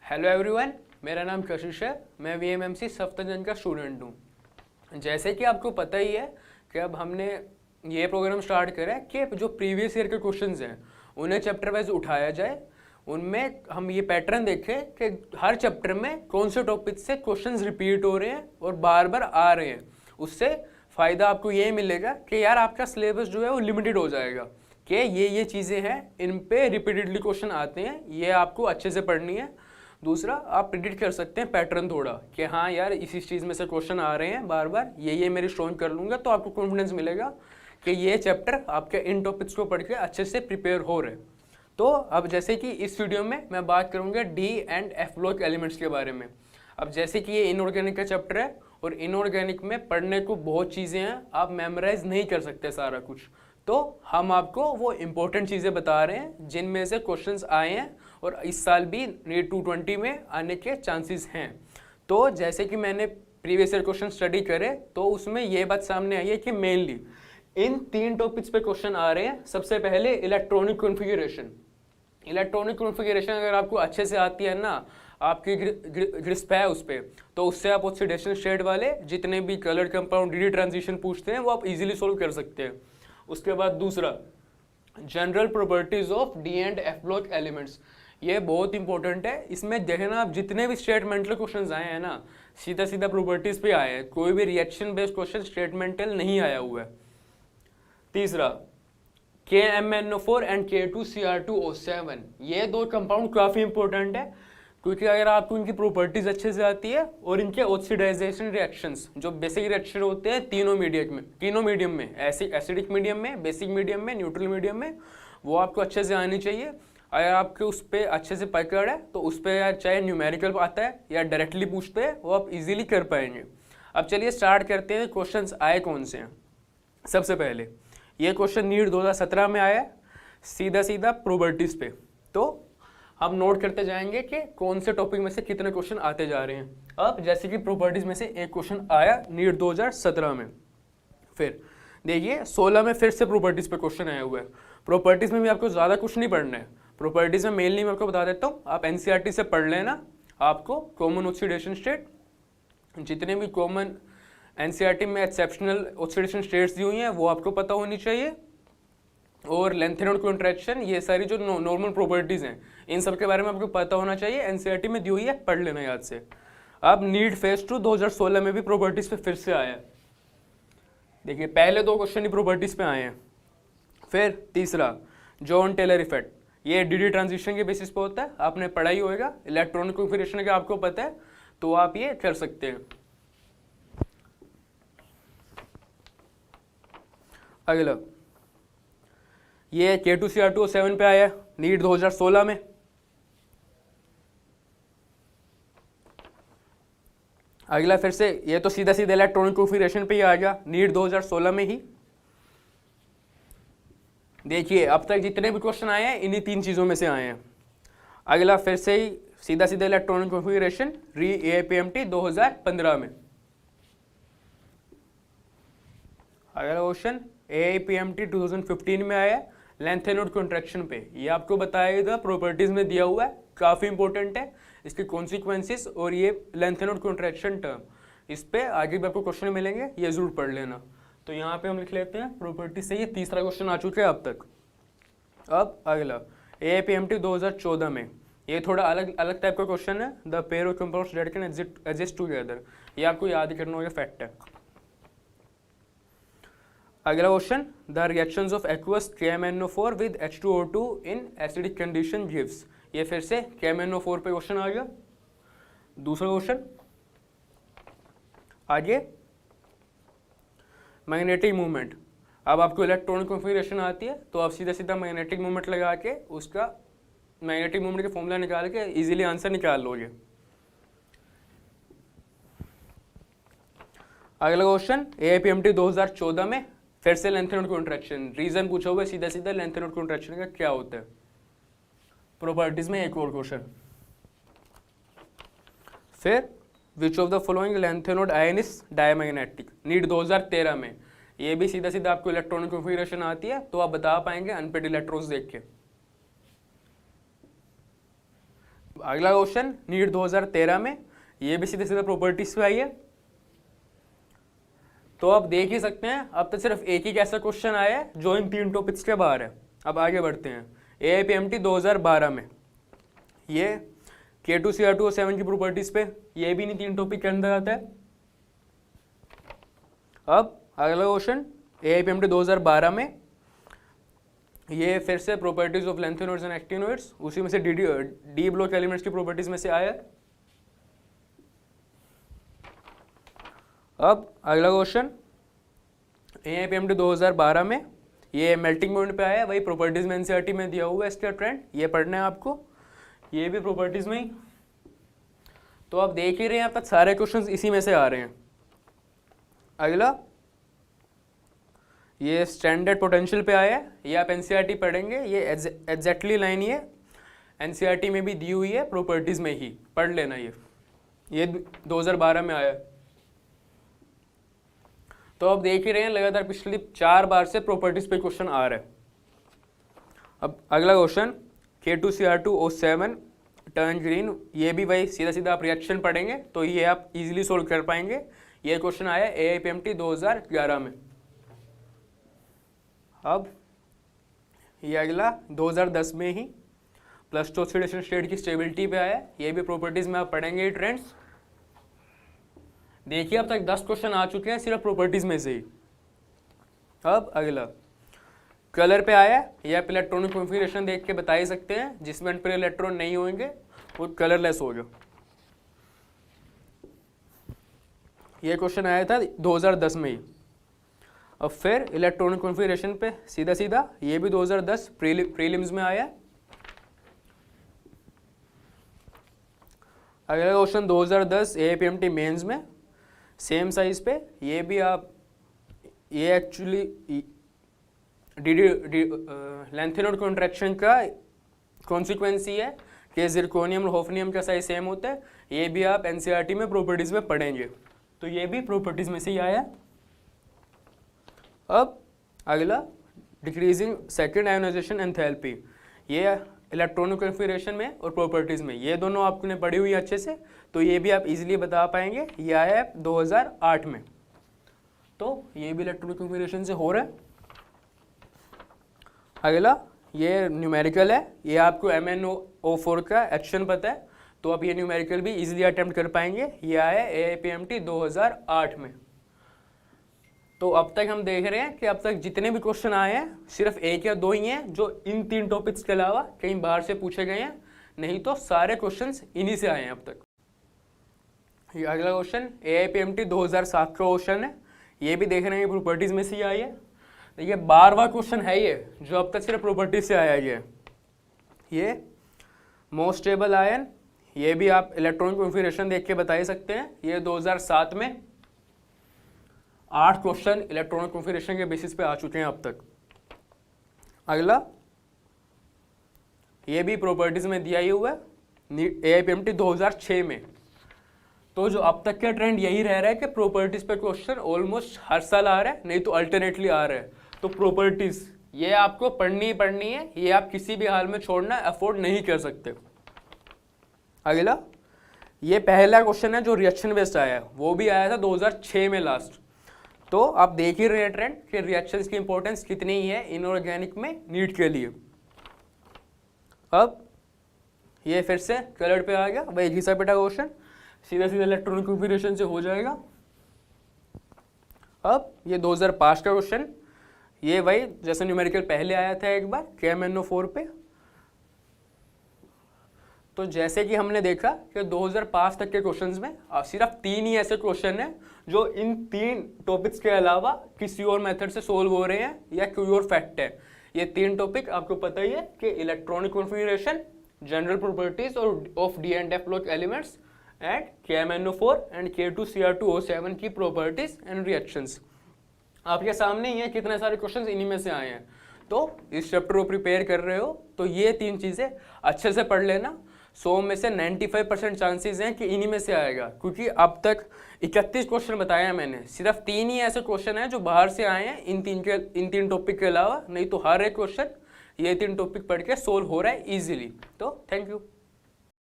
Hello everyone, मेरा नाम कशिश है। मैं वीएमएमसी सफ्तरजंग का स्टूडेंट हूँ। जैसे कि आपको पता ही है कि अब हमने ये प्रोग्राम स्टार्ट करा है कि जो प्रीवियस ईयर के क्वेश्चंस हैं उन्हें चैप्टर वाइज उठाया जाए। उनमें हम ये पैटर्न देखें कि हर चैप्टर में कौन से टॉपिक से क्वेश्चंस रिपीट हो रहे हैं और बार बार आ रहे हैं। उससे फ़ायदा आपको ये मिलेगा कि यार आपका सिलेबस जो है वो लिमिटेड हो जाएगा कि ये चीज़ें हैं, इन पे रिपीटेडली क्वेश्चन आते हैं, ये आपको अच्छे से पढ़नी है। दूसरा, आप प्रिडिक्ट कर सकते हैं पैटर्न थोड़ा कि हाँ यार इसी चीज़ में से क्वेश्चन आ रहे हैं बार बार, ये मेरी स्ट्रॉन्ग कर लूँगा, तो आपको कॉन्फिडेंस मिलेगा कि ये चैप्टर आपके इन टॉपिक्स को पढ़ के अच्छे से प्रिपेयर हो रहे। तो अब जैसे कि इस वीडियो में मैं बात करूँगा D and F block elements के बारे में। अब जैसे कि ये इनऑर्गेनिक का चैप्टर है और इनऑर्गेनिक में पढ़ने को बहुत चीज़ें हैं, आप मेमोराइज नहीं कर सकते सारा कुछ, तो हम आपको वो इम्पोर्टेंट चीज़ें बता रहे हैं जिनमें से क्वेश्चंस आए हैं और इस साल भी नीट 220 में आने के चांसेस हैं। तो जैसे कि मैंने प्रीवियस ईयर क्वेश्चन स्टडी करे तो उसमें ये बात सामने आई है कि मेनली इन 3 टॉपिक्स पे क्वेश्चन आ रहे हैं। सबसे पहले इलेक्ट्रॉनिक कॉन्फ़िगरेशन। इलेक्ट्रॉनिक कॉन्फ़िगरेशन अगर आपको अच्छे से आती है ना, आपकी ग्रिस्प है उस पर, तो उससे आप ऑक्सीडेशन स्टेट वाले जितने भी कलर कंपाउंड डी ट्रांजिशन पूछते हैं वो आप इजीली सोल्व कर सकते हैं। उसके बाद दूसरा, general properties of D and F block elements. ये बहुत इंपॉर्टेंट है। इसमें देखना आप जितने भी स्टेटमेंटल क्वेश्चंस आए हैं ना, सीधा सीधा प्रॉपर्टीज पे आए हैं, कोई भी रिएक्शन बेस्ड क्वेश्चन स्टेटमेंटल नहीं आया हुआ है। तीसरा, KMnO4 एंड K2Cr2O7, ये 2 कंपाउंड काफ़ी इंपॉर्टेंट है क्योंकि अगर आपको इनकी प्रॉपर्टीज अच्छे से आती है और इनके ऑक्सीडाइजेशन रिएक्शंस जो बेसिक रिएक्शन होते हैं तीनों मीडियम में एसिडिक मीडियम में, बेसिक मीडियम में, न्यूट्रल मीडियम में, वो आपको अच्छे से आनी चाहिए। अगर आपके उस पर अच्छे से पकड़ है तो उस पर चाहे न्यूमेरिकल आता है या डायरेक्टली पूछते हैं, वो आप इजीली कर पाएंगे। अब चलिए स्टार्ट करते हैं, क्वेश्चंस आए कौन से हैं। सबसे पहले ये क्वेश्चन नीट 2017 में आया, सीधा सीधा प्रॉपर्टीज पे। तो हम नोट करते जाएंगे कि कौन से टॉपिक में से कितने क्वेश्चन आते जा रहे हैं। अब जैसे कि प्रॉपर्टीज में से एक क्वेश्चन आया नीट 2017 में, फिर देखिए 16 में फिर से प्रॉपर्टीज पे क्वेश्चन आया हुआ है। प्रॉपर्टीज में भी आपको ज़्यादा कुछ नहीं पढ़ना है। प्रॉपर्टीज में मेनली मैं आपको बता देता हूँ, आप एनसीईआरटी से पढ़ लेना। आपको कॉमन ऑक्सीडेशन स्टेट, जितने भी कॉमन एनसीईआरटी में एक्सेप्शनल ऑक्सीडेशन स्टेट्स दी हुई हैं वो आपको पता होनी चाहिए, और लेंथेन और कॉन्ट्रैक्शन, ये सारी जो नॉर्मल प्रॉपर्टीज़ हैं इन सब के बारे में आपको पता होना चाहिए। एनसीईआरटी में दी हुई है, पढ़ लेना याद से। अब नीट फेज 2 2016 में भी प्रॉपर्टीज़ पे फिर से आया। देखिए पहले 2 क्वेश्चन ही प्रॉपर्टीज़ पे आए हैं। फिर तीसरा, जॉन टेलर इफेक्ट, ये डी ट्रांजिशन के बेसिस पे होता है, आपने पढ़ाई होएगा। इलेक्ट्रॉनिक कॉन्फ़िगरेशन का आपको पता है तो आप ये कर सकते हैं। अगला ये K2Cr2O7 पे आया नीट 2016 में। अगला फिर से ये तो सीधा सीधा इलेक्ट्रॉनिक कॉन्फ़िगरेशन पे ही आ गया नीट 2016 में ही। देखिए अब तक जितने भी क्वेश्चन आए हैं इन्हीं 3 चीज़ों में से आए हैं। अगला फिर से ही सीधा सीधा इलेक्ट्रॉनिक कॉन्फ़िगरेशन री AIPMT 2015 में। अगला क्वेश्चन AIPMT 2015 में आया लेंथेन और कॉन्ट्रैक्शन पे। ये आपको बताया था, प्रॉपर्टीज में दिया हुआ है, काफ़ी इंपॉर्टेंट है इसके कॉन्सिक्वेंसेस और ये लेंथेन और कॉन्ट्रैक्शन टर्म, इस पे आगे भी आपको क्वेश्चन मिलेंगे, ये जरूर पढ़ लेना। तो यहाँ पे हम लिख लेते हैं प्रॉपर्टी से ये तीसरा क्वेश्चन आ चुका है अब तक। अब अगला AIPMT 2014 में, ये थोड़ा अलग टाइप का क्वेश्चन है। The pair of compounds that can exist together, ये आपको याद करना होगा, फैक्ट है। अगला question, the reactions of aqueous KMnO4 with H2O2 in acidic condition gives, ये फिर से KMnO4 पे क्वेश्चन आ गया। दूसरा क्वेश्चन आगे, मैग्नेटिक मूवमेंट। अब आपको इलेक्ट्रॉनिक कॉन्फ़िगरेशन आती है तो आप सीधा सीधा मैग्नेटिक मूवमेंट लगा के उसका मैग्नेटिक मूवमेंट का फॉर्मूला निकाल के इजीली आंसर निकाल लोगे। अगला क्वेश्चन AIPMT 2014 में फिर से लेंथेन और कॉन्ट्रैक्शन, रीजन पूछा हुआ है सीधा सीधा, लेंथेन और कॉन्ट्रैक्शन का क्या होता है। प्रॉपर्टीज में एक और क्वेश्चन, फिर which of the following lanthanoid ion is diamagnetic, NEET 2013 में। ये भी सीधा सीधा आपको इलेक्ट्रॉनिक कॉन्फ़िगरेशन आती है तो आप बता पाएंगे अनपेड इलेक्ट्रॉन्स देख के। अगला क्वेश्चन नीट 2013 में, ये भी सीधे सीधे प्रॉपर्टीज पे आई है। तो आप देख ही सकते हैं अब तक सिर्फ एक ही ऐसा क्वेश्चन आया है जो इन 3 टॉपिक्स के बाहर है। अब आगे बढ़ते हैं। AIPMT 2012 में ये K2CR2O7 की प्रॉपर्टीज पे, ये भी नहीं 3 टॉपिक के अंदर आता है। अब अगला क्वेश्चन AIPMT 2012 में, ये फिर से प्रॉपर्टीज ऑफ लैंथेनोइड्स एंड एक्टिनोइड्स, उसी में से डी ब्लॉक एलिमेंट्स की प्रॉपर्टीज में से आया है। अब अगला क्वेश्चन AIPMT 2012 में, ये मेल्टिंग पॉइंट पे आया है, वही प्रॉपर्टीज में NCERT में दिया हुआ है इसका ट्रेंड, ये पढ़ना है आपको, ये भी प्रॉपर्टीज में ही। तो आप देख ही रहे हैं अब तक सारे क्वेश्चंस इसी में से आ रहे हैं। अगला ये स्टैंडर्ड पोटेंशियल पे आया है, ये आप NCERT पढ़ेंगे, ये एग्जैक्टली लाइन ये NCERT में भी दी हुई है, प्रॉपर्टीज में ही पढ़ लेना। ये 2012 में आया है। तो आप देख ही रहे हैं लगातार पिछली 4 बार से प्रॉपर्टीज पे क्वेश्चन आ रहा है। अब अगला क्वेश्चन K2CR2O7 टर्न ग्रीन, ये भी वही सीधा सीधा आप रिएक्शन पढ़ेंगे तो ये आप इजीली सोल्व कर पाएंगे। ये क्वेश्चन आया AIPMT 2011 में। अब ये अगला 2010 में ही +2 ऑक्सीडेशन स्टेट की स्टेबिलिटी पे आया, ये भी प्रॉपर्टीज में आप पढ़ेंगे ट्रेंड्स। देखिए अब तक 10 क्वेश्चन आ चुके हैं सिर्फ प्रॉपर्टीज में से ही। अब अगला कलर पे आया, ये आप इलेक्ट्रॉनिक कॉन्फ़िगरेशन देख के बता ही सकते हैं, जिसमें एंड पर इलेक्ट्रॉन नहीं होंगे वो कलरलेस होगा। ये क्वेश्चन आया था 2010 में ही। अब फिर इलेक्ट्रॉनिक कॉन्फ़िगरेशन पे सीधा सीधा, ये भी 2010 प्रीलिम्स में आया। अगला क्वेश्चन 2010 AIPMT मेंस में, सेम साइज पे, ये भी आप, ये एक्चुअली लैंथेनोइड कॉन्ट्रैक्शन का कॉन्सिक्वेंस ही है कि जिरकोनियम और होफनियम का साइज सेम होता है। ये भी आप NCERT में प्रॉपर्टीज में पढ़ेंगे, तो ये भी प्रॉपर्टीज में से ही आया। अब अगला डिक्रीजिंग सेकेंड आयोनाइजेशन एंथैल्पी, ये इलेक्ट्रॉनिक कॉन्फ़िगरेशन में और प्रॉपर्टीज में, ये दोनों आपने पढ़ी हुई अच्छे से, तो ये भी आप इजीली बता पाएंगे। ये आया है 2008 में, तो ये भी इलेक्ट्रॉनिक कॉन्फ़िगरेशन से हो रहा है। अगला ये न्यूमेरिकल है, ये आपको MnO4 का एक्शन पता है, तो आप ये न्यूमेरिकल भी इजीली अटेम्प्ट कर पाएंगे। ये आया है AIPMT 2008 में। तो अब तक हम देख रहे हैं कि अब तक जितने भी क्वेश्चन आए हैं सिर्फ 1 या 2 ही हैं जो इन 3 टॉपिक्स के अलावा कहीं बाहर से पूछे गए हैं, नहीं तो सारे क्वेश्चंस इन्हीं से आए हैं अब तक। ये अगला क्वेश्चन AIPMT 2007 का क्वेश्चन है, ये भी देख रहे हैं प्रॉपर्टीज में से ही आई है। देखिए 12वां क्वेश्चन है ये जो अब तक सिर्फ प्रॉपर्टीज से आया है। ये मोस्ट स्टेबल आयन, ये भी आप इलेक्ट्रॉनिक कॉन्फ़िगरेशन देख के बता ही सकते हैं। ये 2007 में 8 क्वेश्चन इलेक्ट्रॉनिक कॉन्फ़िगरेशन के बेसिस पे आ चुके हैं अब तक। अगला ये भी प्रॉपर्टीज में दिया ही हुआ है AIPMT 2006 में। तो जो अब तक का ट्रेंड यही रह रहा है कि प्रॉपर्टीज पे क्वेश्चन ऑलमोस्ट हर साल आ रहा है, नहीं तो अल्टरनेटली आ रहा है। तो प्रॉपर्टीज ये आपको पढ़नी ही पढ़नी है, ये आप किसी भी हाल में छोड़ना अफोर्ड नहीं कर सकते। अगला ये पहला क्वेश्चन है जो रिएक्शन बेस्ड आया है, वो भी आया था 2006 में लास्ट। तो आप देख ही रहे हैं ट्रेंड कि रिएक्शंस की इंपॉर्टेंस कितनी ही है इनऑर्गेनिक में नीट के लिए। अब ये फिर से कलर्ड पे आ गया, वही घिसा पिटा क्वेश्चन, सीधा सीधा इलेक्ट्रॉनिक कॉन्फ़िगरेशन से हो जाएगा। अब ये 2005 का क्वेश्चन, ये वही जैसे न्यूमेरिकल पहले आया था एक बार KMnO4 पे। तो जैसे कि हमने देखा कि 2005 तक के क्वेश्चंस में सिर्फ 3 ही ऐसे क्वेश्चन हैं जो इन 3 टॉपिक्स के अलावा किसी और मेथड से सोल्व हो रहे हैं या कोई और फैक्ट है। ये 3 टॉपिक आपको पता ही है कि electronic configuration, general properties of D and F block elements and KMnO4 and K2CR2O7 की प्रॉपर्टीज एंड रिएक्शंस। आपके सामने ही है कितने सारे क्वेश्चंस इन्हीं में से आए हैं। तो इस चैप्टर को प्रिपेयर कर रहे हो तो ये 3 चीज़ें अच्छे से पढ़ लेना। 100 में से 95% चांसेस हैं कि इन्हीं में से आएगा, क्योंकि अब तक 31 क्वेश्चन बताया मैंने, सिर्फ 3 ही ऐसे क्वेश्चन हैं जो बाहर से आए हैं इन 3 टॉपिक के अलावा, नहीं तो हर एक क्वेश्चन ये 3 टॉपिक पढ़ के सोल्व हो रहा है इजीली। तो थैंक यू।